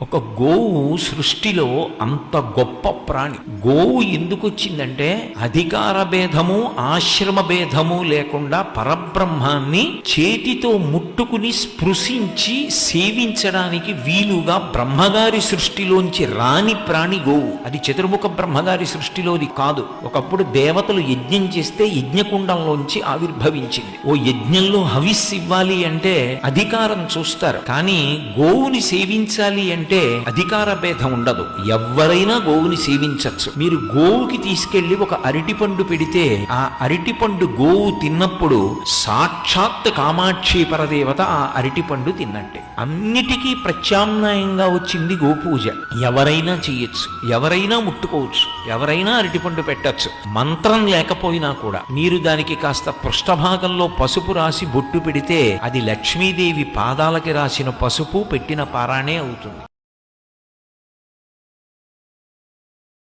ఒక గోవు సృష్టిలో అంత గొప్ప ప్రాణి. గోవు ఎందుకు వచ్చిందంటే అధికార భేదము ఆశ్రమ భేదము లేకుండా పరబ్రహ్మాన్ని చేతితో ముట్టుకుని స్పృశించి సేవించడానికి వీలుగా బ్రహ్మగారి సృష్టిలోంచి రాని ప్రాణి గోవు. అది చతుర్ముఖ బ్రహ్మగారి సృష్టిలోది కాదు. ఒకప్పుడు దేవతలు యజ్ఞం చేస్తే యజ్ఞకుండంలోంచి ఆవిర్భవించింది. ఓ యజ్ఞంలో హవిస్సు ఇవ్వాలి అంటే అధికారం చూస్తారు, కానీ గోవుని సేవించాలి అంటే అధికార భేదం ఉండదు. ఎవరైనా గోవుని సేవించవచ్చు. మీరు గోవుకి తీసుకెళ్లి ఒక అరటిపండు పెడితే ఆ అరటిపండు గోవు తిన్నప్పుడు సాక్షాత్ కామాక్షి పరదేవత ఆ అరటిపండు తిన్నట్టే. అన్నిటికీ ప్రత్యామ్నాయంగా వచ్చింది గోపూజ. ఎవరైనా చెయ్యొచ్చు, ఎవరైనా ముట్టుకోవచ్చు, ఎవరైనా అరటిపండు పెట్టచ్చు. మంత్రం లేకపోయినా కూడా మీరు దానికి కాస్త పృష్ఠభాగంలో పసుపు రాసి బొట్టు పెడితే అది లక్ష్మీదేవి పాదాలకి రాసిన పసుపు పెట్టిన పారాణే అవుతుంది.